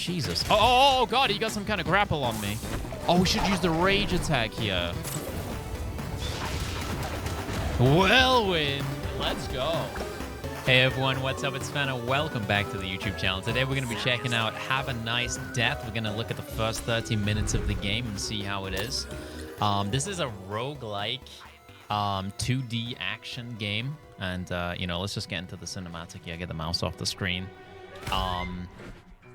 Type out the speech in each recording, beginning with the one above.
Jesus. Oh, God, he got some kind of grapple on me. Oh, we should use the rage attack here. Whirlwind. Let's go. Hey, everyone. What's up? It's Fana. Welcome back to the YouTube channel. Today, we're going to be checking out Have a Nice Death. We're going to look at the first 30 minutes of the game and see how it is. This is a roguelike 2D action game. And, you know, let's just get into the cinematic here. Get the mouse off the screen.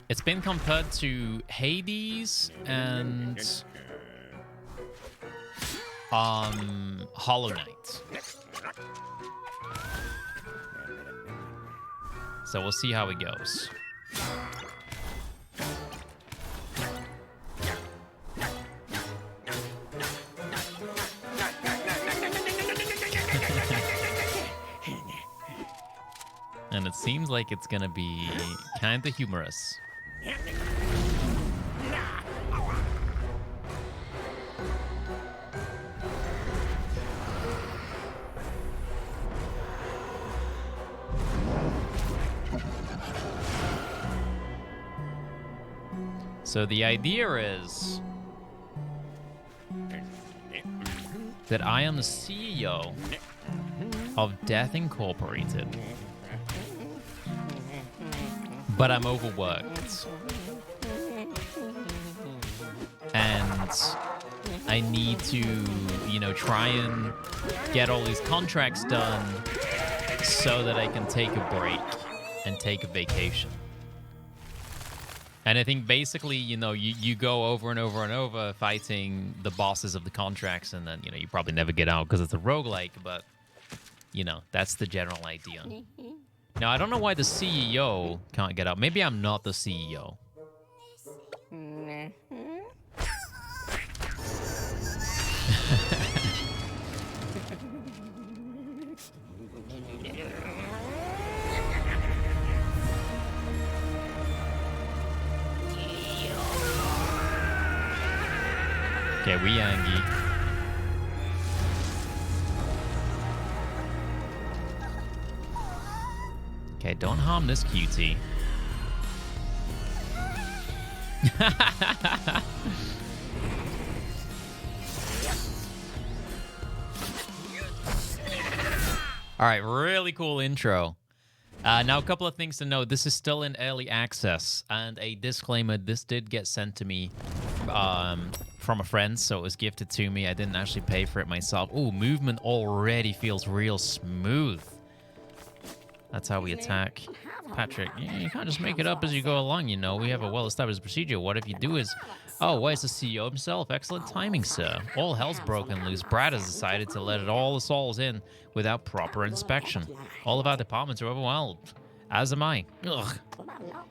It's been compared to Hades and Hollow Knight. So we'll see how it goes. And it seems like it's gonna be kind of humorous. So the idea is that I am the CEO of Death Incorporated, but I'm overworked. And I need to, you know, try and get all these contracts done so that I can take a break and take a vacation. And I think basically, you know, you go over and over and over fighting the bosses of the contracts, and then, you know, you probably never get out because it's a roguelike, but, you know, that's the general idea. Now, I don't know why the CEO can't get out. Maybe I'm not the CEO. Okay, we Angie. Okay, don't harm this cutie. All right, really cool intro. Now, a couple of things to note. This is still in early access, and a disclaimer, this did get sent to me from a friend, so it was gifted to me. I didn't actually pay for it myself. Ooh, movement already feels real smooth. That's how we attack. Patrick, you can't just make it up as you go along, you know. We have a well-established procedure. What if you do is... Oh, where's the CEO himself? Excellent timing, sir. All hell's broken loose. Brad has decided to let all the souls in without proper inspection. All of our departments are overwhelmed. As am I. Ugh.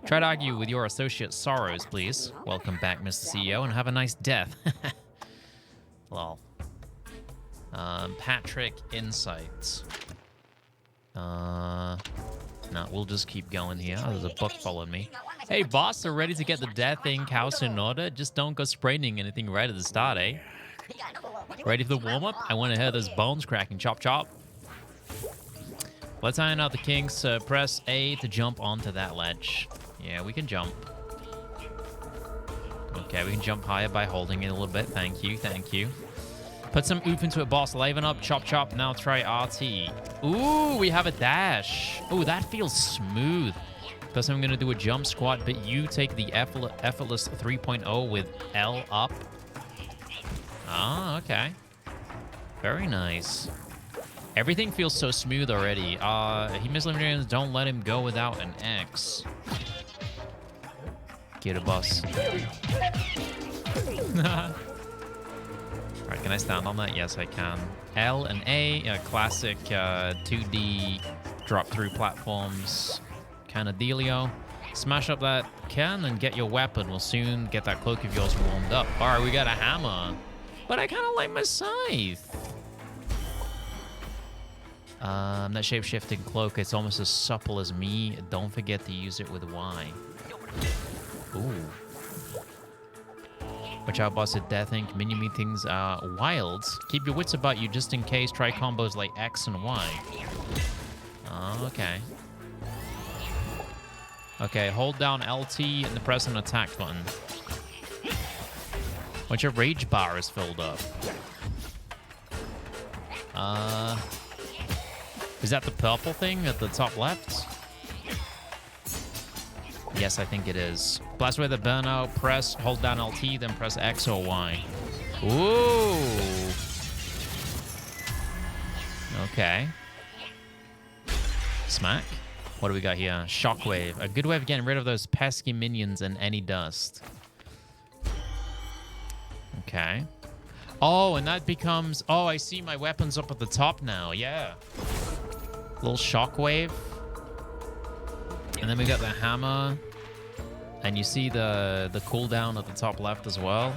Try to argue with your associate Sorrows, please. Welcome back, Mr. CEO, and have a nice death. Lol. Patrick Insights. No, we'll just keep going here. Oh, there's a book following me. Hey, boss, they're ready to get the Death Inc. house in order. Just don't go spraining anything right at the start, eh? Ready for the warm-up? I want to hear those bones cracking. Chop, chop. Let's iron out the kinks. Press A to jump onto that ledge. Yeah, we can jump. Okay, we can jump higher by holding it a little bit. Thank you, thank you. Put some oof into it, boss. Liven up, chop, chop. Now try RT. Ooh, we have a dash. Ooh, that feels smooth. First, I'm going to do a jump squat, but you take the effortless 3.0 with L up. Ah, okay. Very nice. Everything feels so smooth already. He mislimitations, don't let him go without an X. Get a bus. Alright, can I stand on that? Yes, I can. L and A, classic 2D drop-through platforms kind of dealio. Smash up that can and get your weapon. We'll soon get that cloak of yours warmed up. Alright, we got a hammer. But I kind of like my scythe. That shape-shifting cloak, it's almost as supple as me. Don't forget to use it with Y. Ooh. Watch out, boss at Death Inc. Minion meetings are wild. Keep your wits about you just in case. Try combos like X and Y. Oh, okay. Okay, hold down LT and press an attack button. Once your rage bar is filled up. Is that the purple thing at the top left? Yes, I think it is. Blast away the burnout, press, hold down LT, then press X or Y. Ooh. Okay. Smack. What do we got here? Shockwave. A good way of getting rid of those pesky minions and any dust. Okay. Oh, and that becomes... Oh, I see my weapons up at the top now. Yeah. Little shockwave. And then we got the hammer. And you see the cooldown at the top left as well.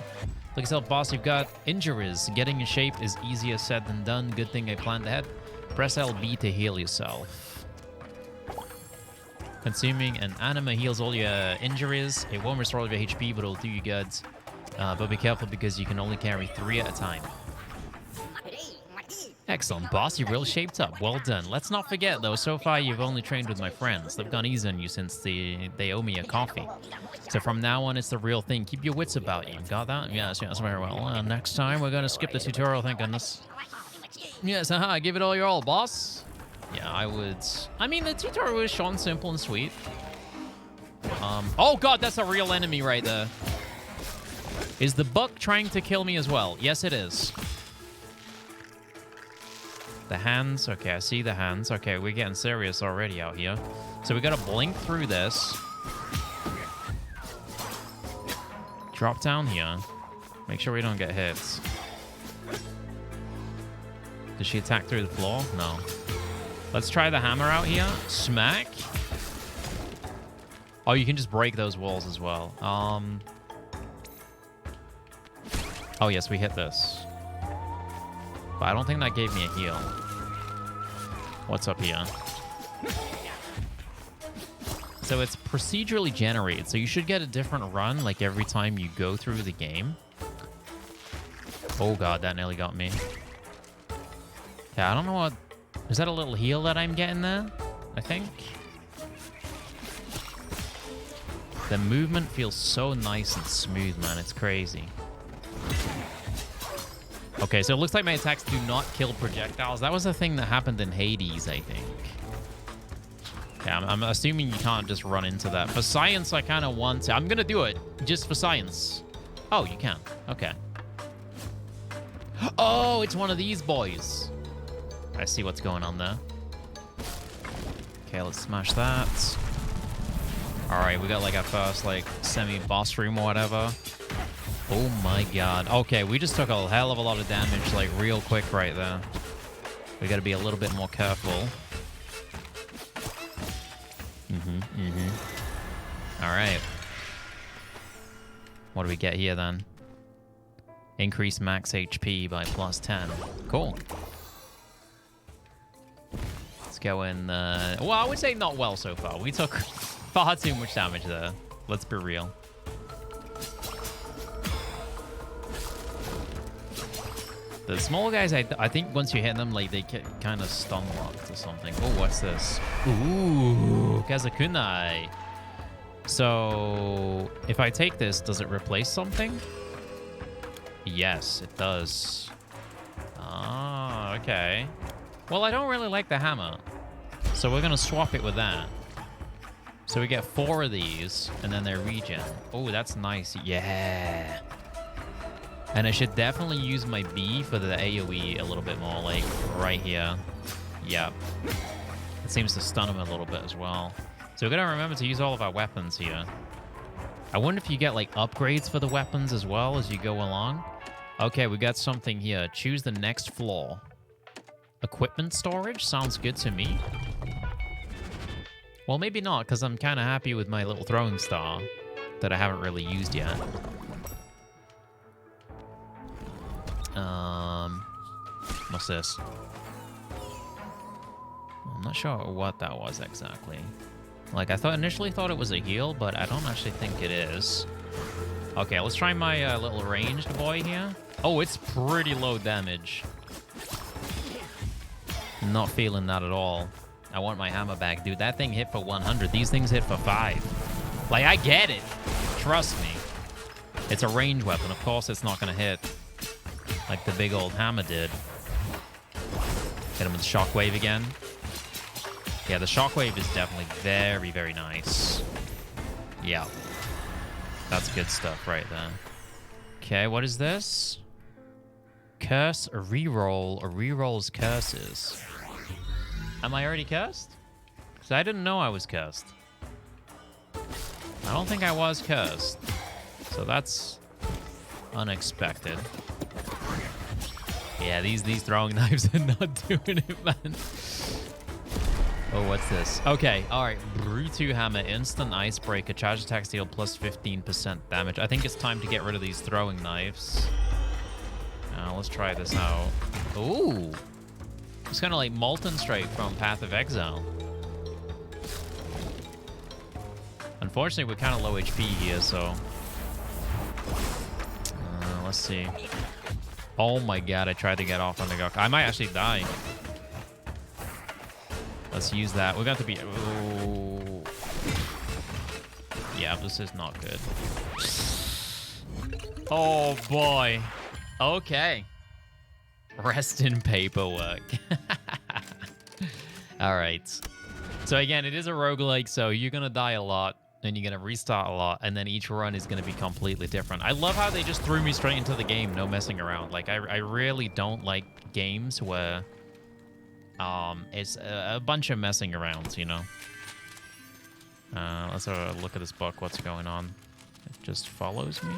Look at yourself, boss. You've got injuries. Getting in shape is easier said than done. Good thing I planned ahead. Press LB to heal yourself. Consuming an anima heals all your injuries. It won't restore all your HP, but it'll do you good. But be careful because you can only carry 3 at a time. Excellent, boss. You're real shaped up. Well done. Let's not forget, though, so far you've only trained with my friends. They've gone easy on you since they owe me a coffee. So from now on, it's the real thing. Keep your wits about you. Got that? Yes, very well. Next time, we're going to skip the tutorial, thank goodness. Yes, haha, give it all your all, boss. Yeah, I would. I mean, the tutorial was short and simple and sweet. Oh, God, that's a real enemy right there. Is the buck trying to kill me as well? Yes, it is. The hands. Okay, I see the hands. Okay, we're getting serious already out here. So we got to blink through this. Drop down here. Make sure we don't get hit. Does she attack through the floor? No. Let's try the hammer out here. Smack. Oh, you can just break those walls as well. Oh, yes, we hit this. But I don't think that gave me a heal. What's up here? So it's procedurally generated, so you should get a different run like every time you go through the game. Oh God, that nearly got me. Yeah, I don't know what... Is that a little heal that I'm getting there? I think. The movement feels so nice and smooth, man. It's crazy. Okay, so it looks like my attacks do not kill projectiles. That was a thing that happened in Hades, I think. Yeah, I'm assuming you can't just run into that. For science, I kind of want to. I'm going to do it just for science. Oh, you can. Okay. Oh, it's one of these boys. I see what's going on there. Okay, let's smash that. All right, we got like our first like semi-boss room or whatever. Oh my God. Okay, we just took a hell of a lot of damage like real quick right there. We got to be a little bit more careful. All right. What do we get here then? Increase max HP by +10. Cool. Let's go in. Well, I would say not well so far. We took far too much damage there. Let's be real. The small guys, I think once you hit them, like they get kind of stun locked or something. Oh, what's this? Ooh, Kazakunai. So if I take this, does it replace something? Yes, it does. Ah, okay. Well, I don't really like the hammer, so we're gonna swap it with that. So we get 4 of these, and then they're regen. Oh, that's nice. Yeah. And I should definitely use my B for the AoE a little bit more, like right here. Yep. It seems to stun him a little bit as well. So we're gonna remember to use all of our weapons here. I wonder if you get like upgrades for the weapons as well as you go along. Okay, we got something here. Choose the next floor. Equipment storage sounds good to me. Well, maybe not, because I'm kind of happy with my little throwing star that I haven't really used yet. What's this? I'm not sure what that was exactly. Like, I initially thought it was a heal, but I don't actually think it is. Okay, let's try my little ranged boy here. Oh, it's pretty low damage. Not feeling that at all. I want my hammer back. Dude, that thing hit for 100. These things hit for 5. Like, I get it. Trust me. It's a range weapon. Of course it's not going to hit like the big old hammer did. Hit him with the shockwave again. Yeah, the shockwave is definitely very, very nice. Yeah. That's good stuff right there. Okay, what is this? Curse a reroll. A rerolls curses. Am I already cursed? Because I didn't know I was cursed. I don't think I was cursed. So that's unexpected. Yeah, these throwing knives are not doing it, man. Oh, what's this? Okay, all right. Brutu Hammer, instant icebreaker, charge attack deal plus 15% damage. I think it's time to get rid of these throwing knives. Let's try this out. Ooh. It's kind of like Molten Strike from Path of Exile. Unfortunately, we're kind of low HP here, so... let's see. Oh my god, I tried to get off on the Gok. I might actually die. Let's use that. We're going to be... Ooh. Yeah, this is not good. Oh boy. Okay. Rest in paperwork. All right. So again, it is a roguelike, so you're going to die a lot, and you're going to restart a lot, and then each run is going to be completely different. I love how they just threw me straight into the game, no messing around. Like, I really don't like games where it's a bunch of messing around, you know? Let's have a look at this book. What's going on? It just follows me.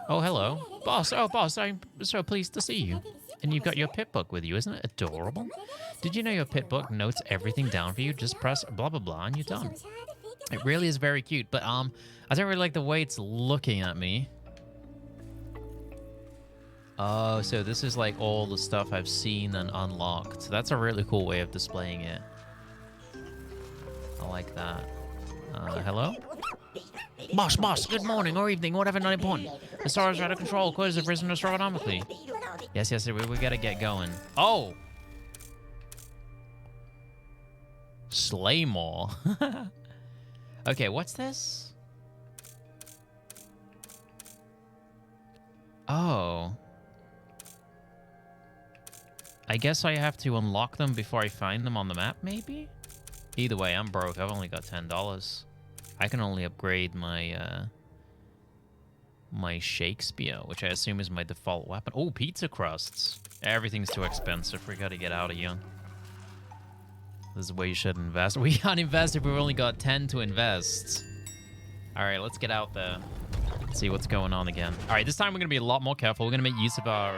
Oh, hello. Boss. Oh, boss, I'm so pleased to see you. And you've got your pit book with you. Isn't it adorable? Did you know your pit book notes everything down for you? Just press blah, blah, blah, and you're done. It really is very cute, but I don't really like the way it's looking at me. Oh, so this is like all the stuff I've seen and unlocked. That's a really cool way of displaying it. I like that. Hello? Boss, good morning or evening, whatever, not important. The stars are out of control, quotas have risen astronomically. Yes, we gotta get going. Oh! Slay more. Okay, what's this? Oh. I guess I have to unlock them before I find them on the map, maybe? Either way, I'm broke. I've only got $10. I can only upgrade my, my Shakespeare, which I assume is my default weapon. Oh, pizza crusts. Everything's too expensive. We gotta get out of here. This is where you should invest. We can't invest if we've only got 10 to invest. All right, let's get out there. Let's see what's going on again. All right, this time we're going to be a lot more careful. We're going to make use of our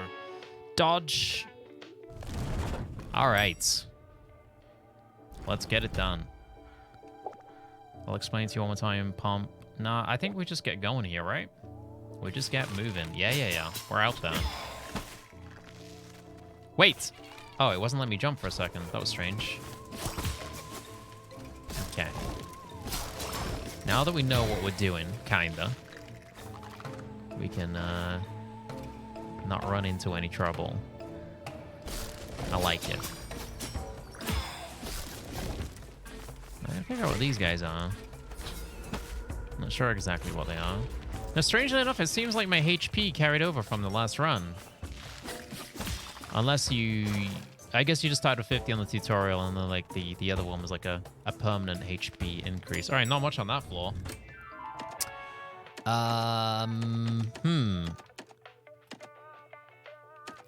dodge. All right. Let's get it done. I'll explain to you one more time. Pump. Nah, I think we just get going here, right? We just get moving. Yeah. We're out there. Wait. Oh, it wasn't letting me jump for a second. That was strange. Okay. Now that we know what we're doing, kinda, we can not run into any trouble. I like it. I gotta figure out what these guys are. I'm not sure exactly what they are. Now, strangely enough, it seems like my HP carried over from the last run. Unless you... I guess you just started with 50 on the tutorial, and then like the other one was like a permanent HP increase. All right, not much on that floor.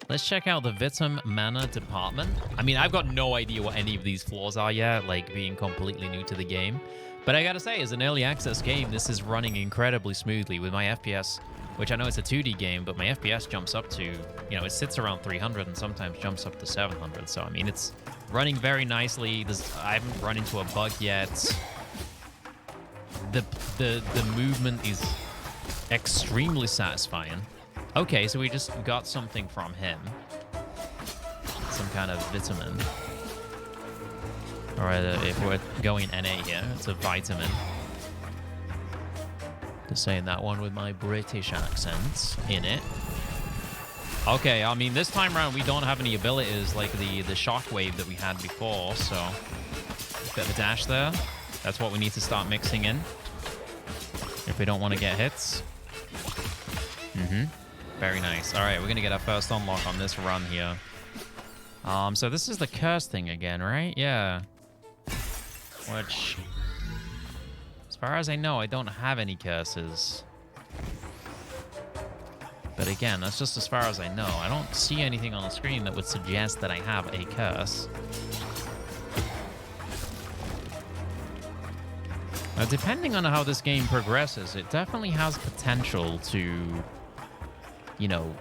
Let's check out the Vitam Manor department. I mean, I've got no idea what any of these floors are yet, like being completely new to the game. But I gotta say, as an early access game, this is running incredibly smoothly with my FPS, which I know it's a 2D game, but my FPS jumps up to, you know, it sits around 300 and sometimes jumps up to 700. So, I mean, it's running very nicely. I haven't run into a bug yet. The movement is extremely satisfying. Okay, so we just got something from him. Some kind of vitamin. All right, if we're going NA here, it's a vitamin. Just saying that one with my British accent in it. Okay, I mean, this time around, we don't have any abilities like the shockwave that we had before, so Bit of a dash there. That's what we need to start mixing in if we don't want to get hits. Very nice. All right, we're going to get our first unlock on this run here. So this is the curse thing again, right? Yeah. Which, as far as I know, I don't have any curses. But again, that's just as far as I know. I don't see anything on the screen that would suggest that I have a curse. Now, depending on how this game progresses, it definitely has potential to, you know,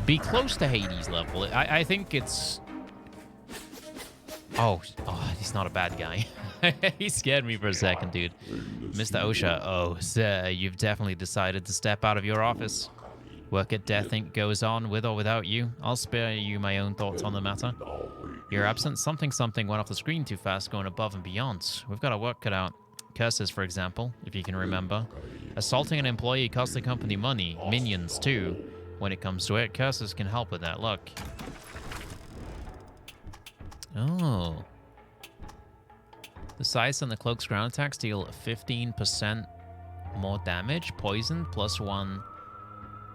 be close to Hades level. I think it's... Oh, he's not a bad guy. He scared me for a second, dude. Mr. Osha, oh, sir, you've definitely decided to step out of your office. Work at Death Inc. goes on with or without you. I'll spare you my own thoughts on the matter. Your absence, something went off the screen too fast, going above and beyond. We've got our work cut out. Curses, for example, if you can remember. Assaulting an employee costs the company money. Minions, too. When it comes to it, curses can help with that. Look. Oh. The size and the cloak's ground attacks deal 15% more damage. Poison, +1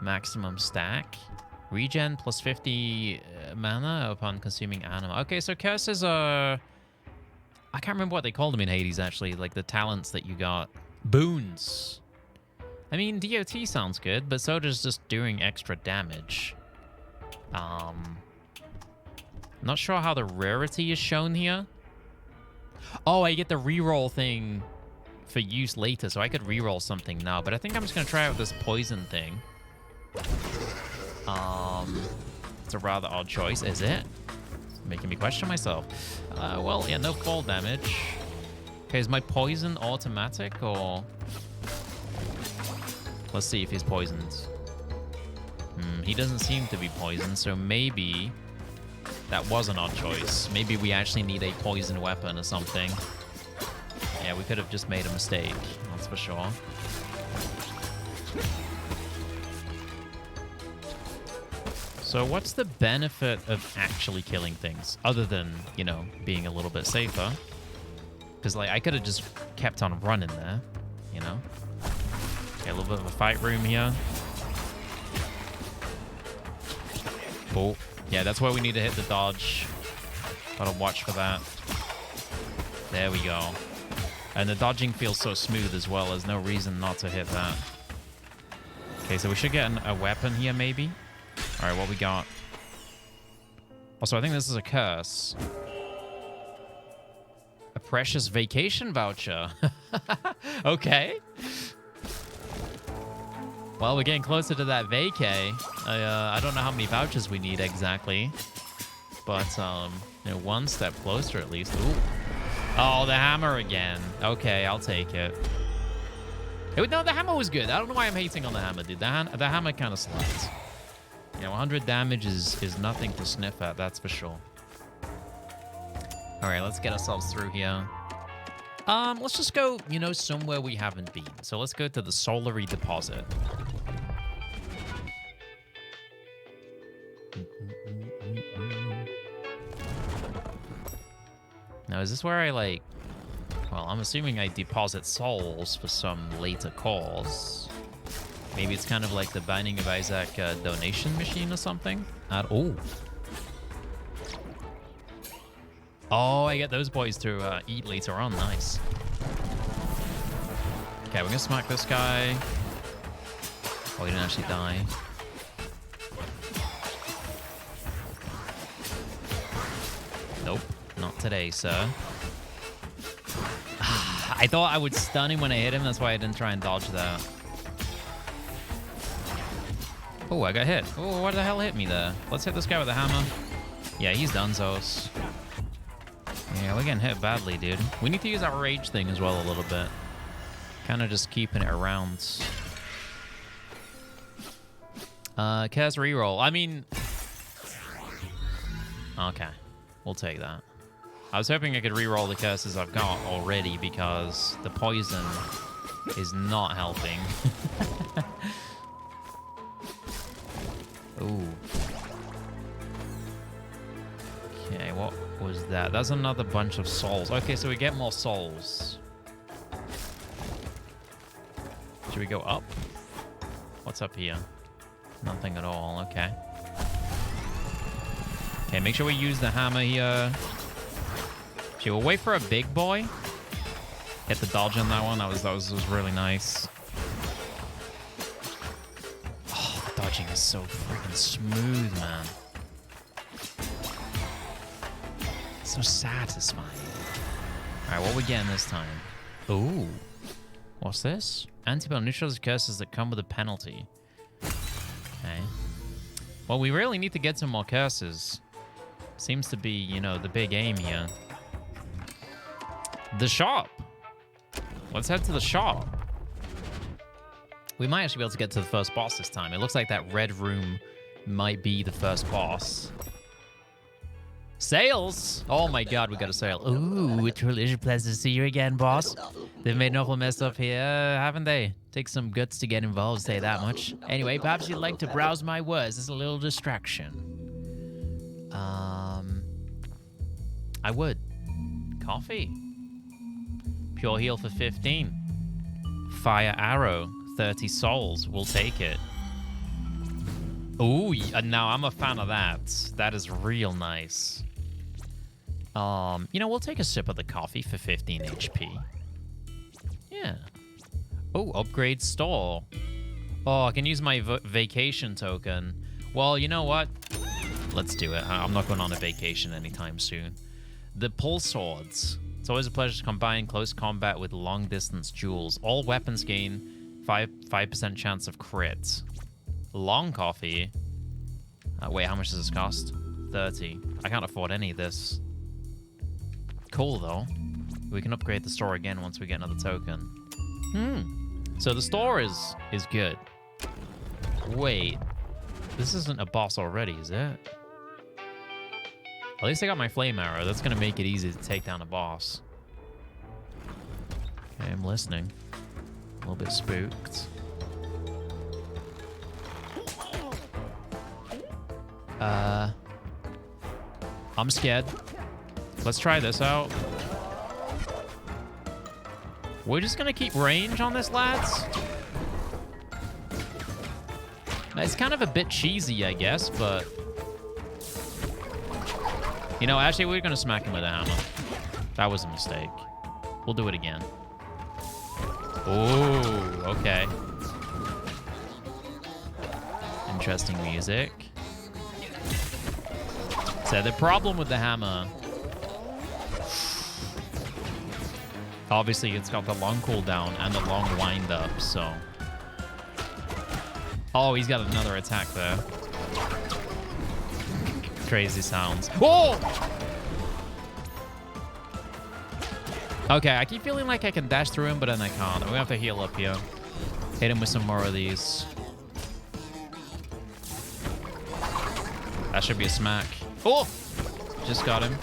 maximum stack. Regen, +50 mana upon consuming animal. Okay, so curses are... I can't remember what they called them in Hades, actually. Like, the talents that you got. Boons. I mean, DOT sounds good, but so does just doing extra damage. Not sure how the rarity is shown here. Oh, I get the reroll thing for use later, so I could reroll something now. But I think I'm just going to try out this poison thing. It's a rather odd choice, is it? Making me question myself. Well, yeah, no fall damage. Okay, is my poison automatic, or... Let's see if he's poisoned. He doesn't seem to be poisoned, so maybe that was an odd choice. Maybe we actually need a poison weapon or something. Yeah, we could have just made a mistake, that's for sure. So what's the benefit of actually killing things, other than, you know, being a little bit safer? Because, like, I could have just kept on running there, you know? Okay, a little bit of a fight room here. Oh, yeah, that's where we need to hit the dodge. Gotta watch for that. There we go. And the dodging feels so smooth as well. There's no reason not to hit that. Okay, so we should get a weapon here, maybe. All right, what we got? Also, I think this is a curse. A precious vacation voucher. Okay. Well, we're getting closer to that vacay. I don't know how many vouchers we need exactly. But, you know, one step closer at least. Ooh. Oh, the hammer again. Okay, I'll take it. No, the hammer was good. I don't know why I'm hating on the hammer, dude. The hammer kind of slaps. You know, 100 damage is nothing to sniff at, that's for sure. All right, let's get ourselves through here. Let's just go, you know, somewhere we haven't been. So let's go to the Solary Deposit. Now, is this where I, like... Well, I'm assuming I deposit souls for some later cause. Maybe it's kind of like the Binding of Isaac donation machine or something. Oh. Oh, I get those boys to eat later on. Nice. Okay, we're going to smack this guy. Oh, he didn't actually die. Nope. Not today, sir. I thought I would stun him when I hit him. That's why I didn't try and dodge that. Oh, I got hit. Oh, what the hell hit me there? Let's hit this guy with a hammer. Yeah, he's donezo. Yeah, we're getting hit badly, dude. We need to use our rage thing as well a little bit. Kind of just keeping it around. Curse reroll. I mean... Okay. We'll take that. I was hoping I could reroll the curses I've got already because the poison is not helping. Ooh. Okay, what was that that? That's another bunch of souls. Okay, so we get more souls. Should we go up? What's up here? Nothing at all. Okay. Okay, make sure we use the hammer here. Okay, we'll wait for a big boy. Get the dodge on that one. That was really nice. Oh, the dodging is so freaking smooth, man. So satisfying. All right, what we getting this time? Ooh, what's this? Antibiotic neutralizes curses that come with a penalty. Okay. Well, we really need to get some more curses. Seems to be, you know, the big aim here. The shop. Let's head to the shop. We might actually be able to get to the first boss this time. It looks like that red room might be the first boss. Sales! Oh my god, we got a sale. Ooh, it's really a pleasure to see you again, boss. They've made an awful mess up here, haven't they? Takes some guts to get involved, say that much. Anyway, perhaps you'd like to browse my words as a little distraction. I would. Coffee. Pure heal for 15. Fire arrow, 30 souls. We'll take it. Ooh, now I'm a fan of that. That is real nice. You know, we'll take a sip of the coffee for 15 HP. Yeah. Oh, upgrade store. Oh, I can use my vacation token. Well, you know what? Let's do it. I'm not going on a vacation anytime soon. The pull swords. It's always a pleasure to combine close combat with long-distance duels. All weapons gain 5% chance of crit. Long coffee. Wait, how much does this cost? 30. I can't afford any of this. Cool, though. We can upgrade the store again once we get another token. So the store is good. Wait. This isn't a boss already, is it? At least I got my flame arrow. That's going to make it easy to take down a boss. Okay, I'm listening. A little bit spooked. I'm scared. Let's try this out. We're just gonna keep range on this, lads. It's kind of a bit cheesy, I guess, but... You know, actually, we're gonna smack him with a hammer. That was a mistake. We'll do it again. Oh, okay. Interesting music. So the problem with the hammer... Obviously, it's got the long cooldown and the long wind-up, so... Oh, he's got another attack there. Crazy sounds. Whoa! Okay, I keep feeling like I can dash through him, but then I can't. We have to heal up here. Hit him with some more of these. That should be a smack. Oh! Just got him.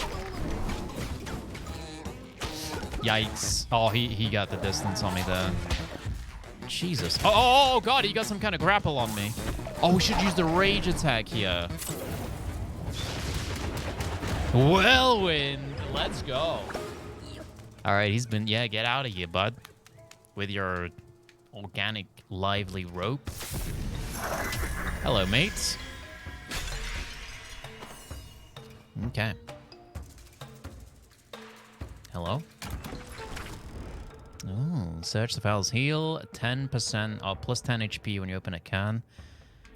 Yikes. Oh, he got the distance on me there. Jesus. Oh, God, he got some kind of grapple on me. Oh, we should use the rage attack here. Whirlwind. Let's go. All right, he's been... Yeah, get out of here, bud. With your organic, lively rope. Hello, mates. Okay. Hello? Oh, search the files. Heal 10% or plus 10 HP when you open a can.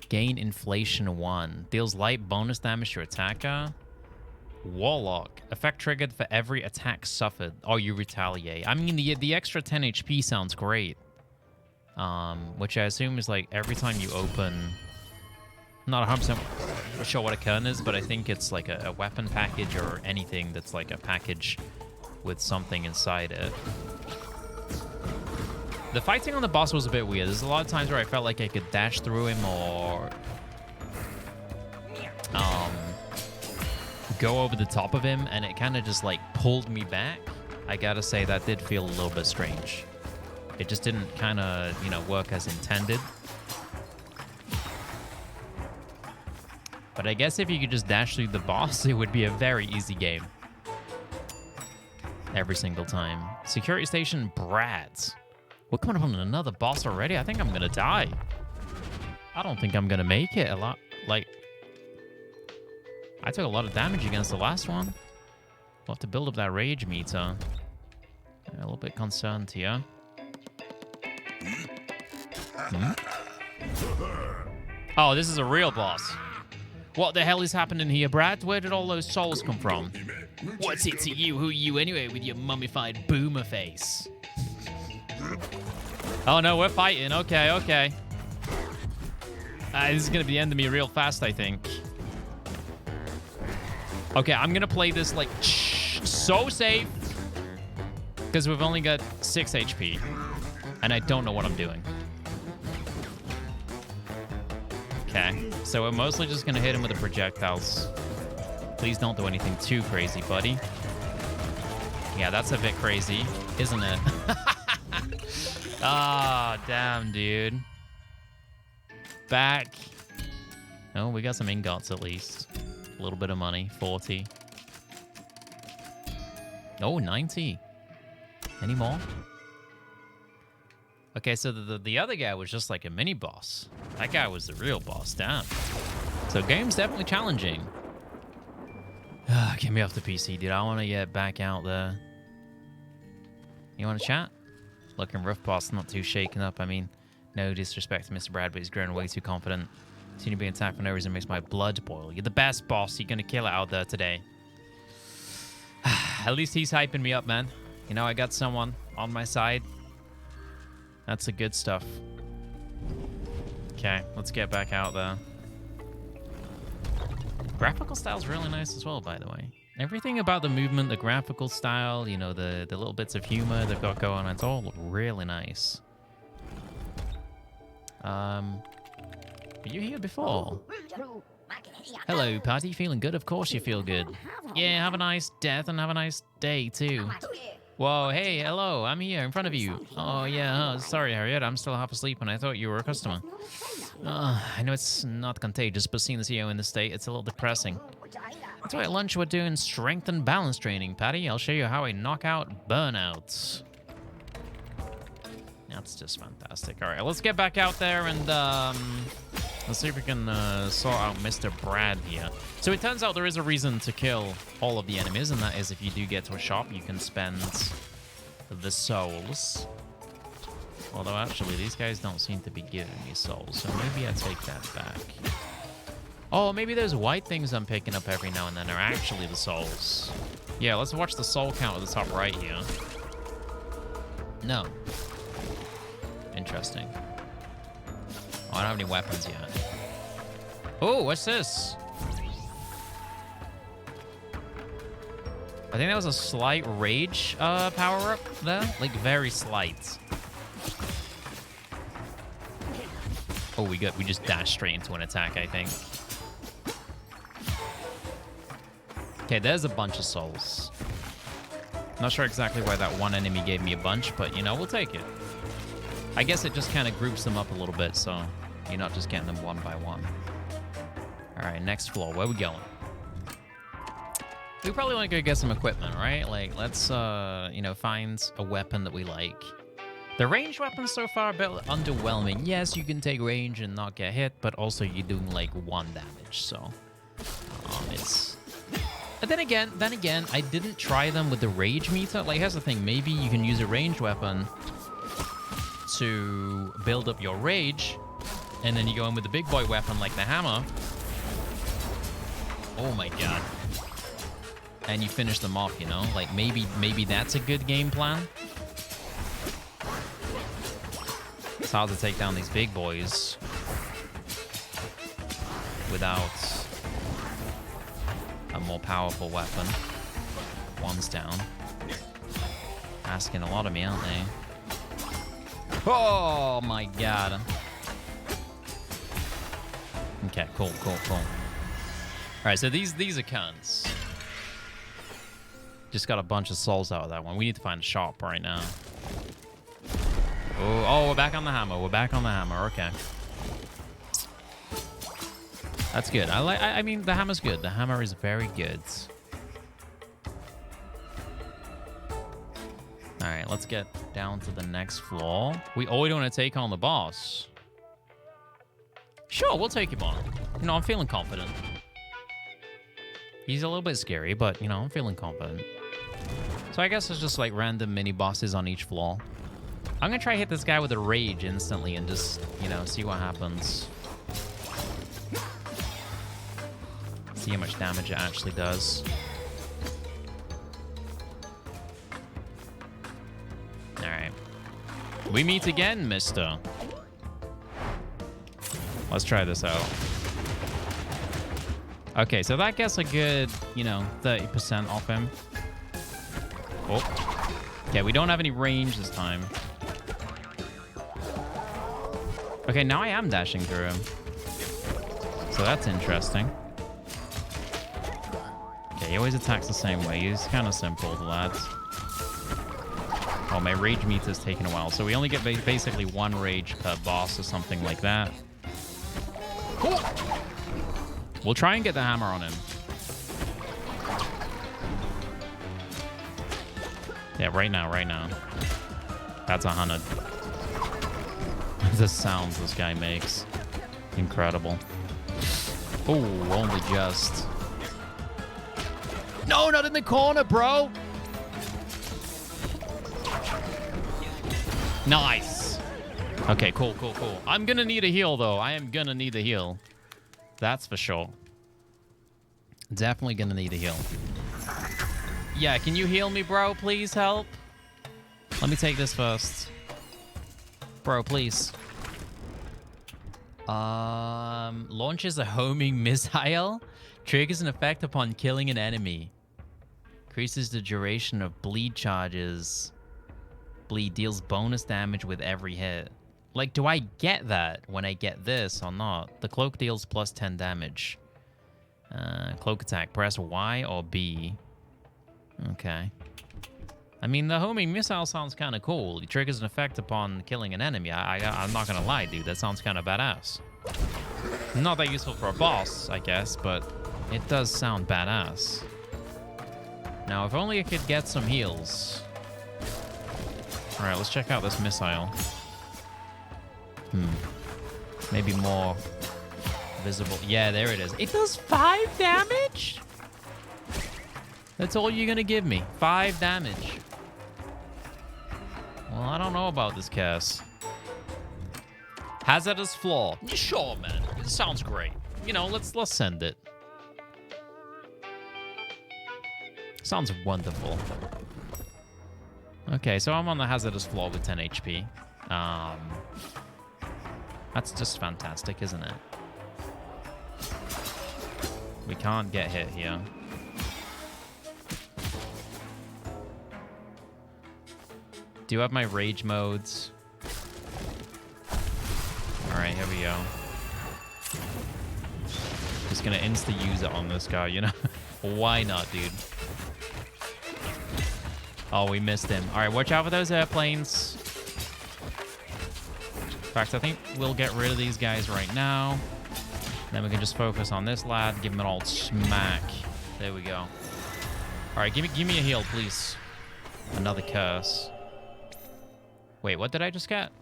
Gain inflation 1. Deals light bonus damage to your attacker. Warlock. Effect triggered for every attack suffered. Oh, you retaliate. I mean, the extra 10 HP sounds great. Which I assume is like every time you open... I'm not 100% sure what a can is, but I think it's like a weapon package or anything that's like a package with something inside it. The fighting on the boss was a bit weird. There's a lot of times where I felt like I could dash through him or go over the top of him, and it kind of just like pulled me back. I gotta say that did feel a little bit strange. It just didn't kind of, you know, work as intended. But I guess if you could just dash through the boss, it would be a very easy game. every single time. Security station, Brads. We're coming up on another boss already. I think I'm gonna die. I don't think I'm gonna make it a lot. Like, I took a lot of damage against the last one. We'll have to build up that rage meter. I'm a little bit concerned here. Oh, this is a real boss. What the hell is happening here, Brad? Where did all those souls come from? What's it to you? Who are you anyway with your mummified boomer face? Oh no, we're fighting. Okay, okay. This is going to be the end of me real fast, I think. Okay, I'm going to play this like so safe. Because we've only got 6 HP. And I don't know what I'm doing. Okay, so we're mostly just going to hit him with the projectiles. Please don't do anything too crazy, buddy. Yeah, that's a bit crazy, isn't it? Ah, damn, dude. Back. Oh, we got some ingots at least. A little bit of money. 40. Oh, 90. Any more? Okay, so the other guy was just like a mini boss. That guy was the real boss. Damn. So game's definitely challenging. Get me off the PC, dude. I want to get back out there. You want to chat? Looking rough, boss. Not too shaken up. I mean, no disrespect to Mr. Brad, but he's growing way too confident. Seeing you being attacked for no reason makes my blood boil. You're the best, boss. You're going to kill it out there today. At least he's hyping me up, man. You know, I got someone on my side. That's the good stuff. Okay, let's get back out there. Graphical style's really nice as well, by the way. Everything about the movement, the graphical style, you know, the little bits of humor they've got going on, it's all really nice. Were you here before? Hello, party. Feeling good? Of course you feel good. Yeah, have a nice death and have a nice day, too. Whoa, hey, hello, I'm here in front of you. Oh, yeah, sorry, Harriet, I'm still half asleep and I thought you were a customer. I know it's not contagious, but seeing the CEO in this state, it's a little depressing. That's why at lunch we're doing strength and balance training, Patty. I'll show you how I knock out burnouts. That's just fantastic. All right, let's get back out there and let's see if we can sort out Mr. Brad here. So it turns out there is a reason to kill all of the enemies, and that is if you do get to a shop, you can spend the souls. Although, actually, these guys don't seem to be giving me souls, so maybe I take that back. Oh, maybe those white things I'm picking up every now and then are actually the souls. Yeah, let's watch the soul count at the top right here. No. Interesting. Oh, I don't have any weapons yet. Oh, what's this? I think that was a slight rage power-up there. Like, very slight. Oh, we just dashed straight into an attack, I think. Okay, there's a bunch of souls. Not sure exactly why that one enemy gave me a bunch, but, you know, we'll take it. I guess it just kind of groups them up a little bit, so you're not just getting them one by one. All right, next floor. Where are we going? We probably want to go get some equipment, right? Like, let's, you know, find a weapon that we like. The ranged weapons so far are a bit underwhelming. Yes, you can take range and not get hit, but also you're doing, like, 1 damage, so... it's... But then again, I didn't try them with the rage meter. Like, here's the thing. Maybe you can use a ranged weapon to build up your rage, and then you go in with the big boy weapon like the hammer. Oh my god. And you finish them off, you know? Like, maybe that's a good game plan. It's hard to take down these big boys without a more powerful weapon. One's down. Asking a lot of me, aren't they? Oh my god. Okay, cool. Alright, so these are cunts. Just got a bunch of souls out of that one. We need to find a shop right now. Oh, we're back on the hammer. Okay. That's good. I mean, the hammer's good. The hammer is very good. let's get down to the next floor. We always want to take on the boss. Sure, we'll take him on. You know, I'm feeling confident. He's a little bit scary, but, you know, I'm feeling confident. So I guess it's just like random mini bosses on each floor. I'm gonna try to hit this guy with a rage instantly and just, you know, see what happens. See how much damage it actually does. Alright. We meet again, mister. Let's try this out. Okay, so that gets a good, you know, 30% off him. Oh. Okay, we don't have any range this time. Okay, now I am dashing through him. So that's interesting. Okay, he always attacks the same way. He's kind of simple, the lads. Oh, my rage meter's taking a while. So we only get basically one rage per boss or something like that. We'll try and get the hammer on him. Yeah, right now. That's 100. The sounds this guy makes. Incredible. Oh, only just. No, not in the corner, bro! Nice. Okay, cool. I'm gonna need a heal, though. I am gonna need a heal. That's for sure. Definitely gonna need a heal. Yeah, can you heal me, bro? Please help. Let me take this first. Bro, please. Launches a homing missile. Triggers an effect upon killing an enemy. Increases the duration of bleed charges. Bleed deals bonus damage with every hit. Like, do I get that when I get this or not? The cloak deals plus 10 damage. Cloak attack. Press Y or B. Okay. I mean, the homing missile sounds kind of cool. It triggers an effect upon killing an enemy. I'm not going to lie, dude. That sounds kind of badass. Not that useful for a boss, I guess, but it does sound badass. Now, if only I could get some heals. All right, let's check out this missile. Maybe more visible. Yeah, there it is. It does 5 damage? That's all you're going to give me. 5 damage. Well, I don't know about this cast. Hazardous floor. Sure, man. It sounds great. You know, let's send it. Sounds wonderful. Okay, so I'm on the hazardous floor with 10 HP. That's just fantastic, isn't it? We can't get hit here. Do you have my rage modes? Alright, here we go. Just gonna insta-use it on this guy, you know? Why not, dude? Oh, we missed him. Alright, watch out for those airplanes. In fact, I think we'll get rid of these guys right now. Then we can just focus on this lad, give him an old smack. There we go. Alright, give me a heal, please. Another curse. Wait, what did I just get?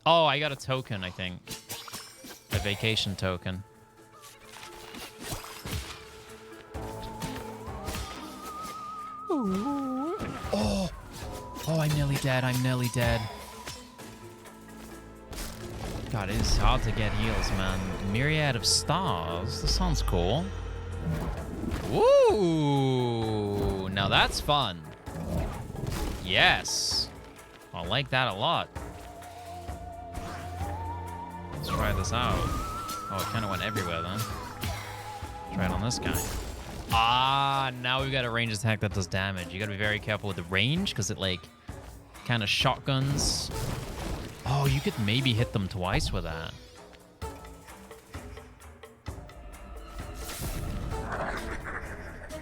Oh, I got a token, I think. A vacation token. Ooh. Oh, I'm nearly dead. I'm nearly dead. God, it is hard to get heals, man. Myriad of stars. This sounds cool. Ooh, now that's fun. Yes. I like that a lot. Let's try this out. Oh, it kind of went everywhere then. Try it on this guy. Ah, now we've got a ranged attack that does damage. You got to be very careful with the range because it, like, kind of shotguns. Oh, you could maybe hit them twice with that.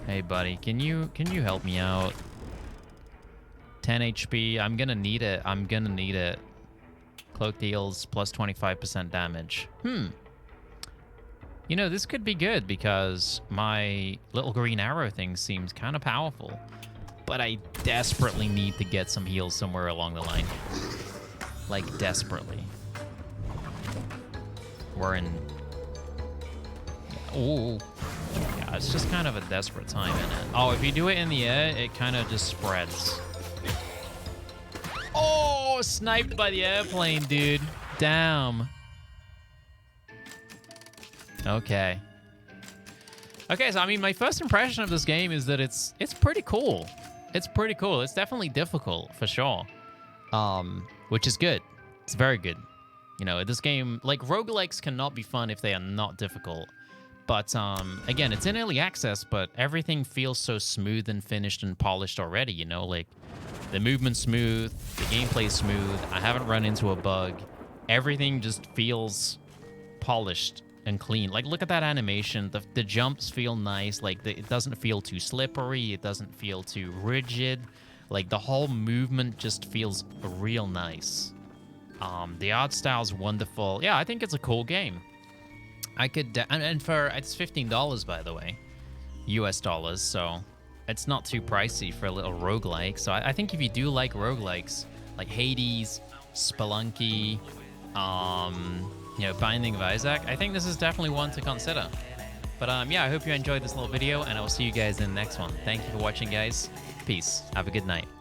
Hey, buddy, can you help me out? 10 HP. I'm gonna need it. I'm gonna need it. Cloak deals plus 25% damage. You know, this could be good because my little green arrow thing seems kind of powerful. but I desperately need to get some heals somewhere along the line. Like, desperately. We're in... Oh, yeah, it's just kind of a desperate time, isn't it? Oh, if you do it in the air, it kind of just spreads. Oh, sniped by the airplane, dude. Damn. Okay. Okay, so I mean, my first impression of this game is that it's pretty cool. It's pretty cool. It's definitely difficult, for sure. Which is good. It's very good. You know, this game, like, roguelikes cannot be fun if they are not difficult. But, again, it's in early access, but everything feels so smooth and finished and polished already, you know? Like, the movement's smooth, the gameplay's smooth, I haven't run into a bug. Everything just feels polished and clean. Like, look at that animation. The jumps feel nice. Like, it doesn't feel too slippery. It doesn't feel too rigid. Like, the whole movement just feels real nice. The art style's wonderful. Yeah, I think it's a cool game. I could... and for... It's $15, by the way. US dollars, so... It's not too pricey for a little roguelike. So I think if you do like roguelikes, like Hades, Spelunky, you know, Binding of Isaac, I think this is definitely one to consider. But yeah, I hope you enjoyed this little video, and I will see you guys in the next one. Thank you for watching, guys. Peace. Have a good night.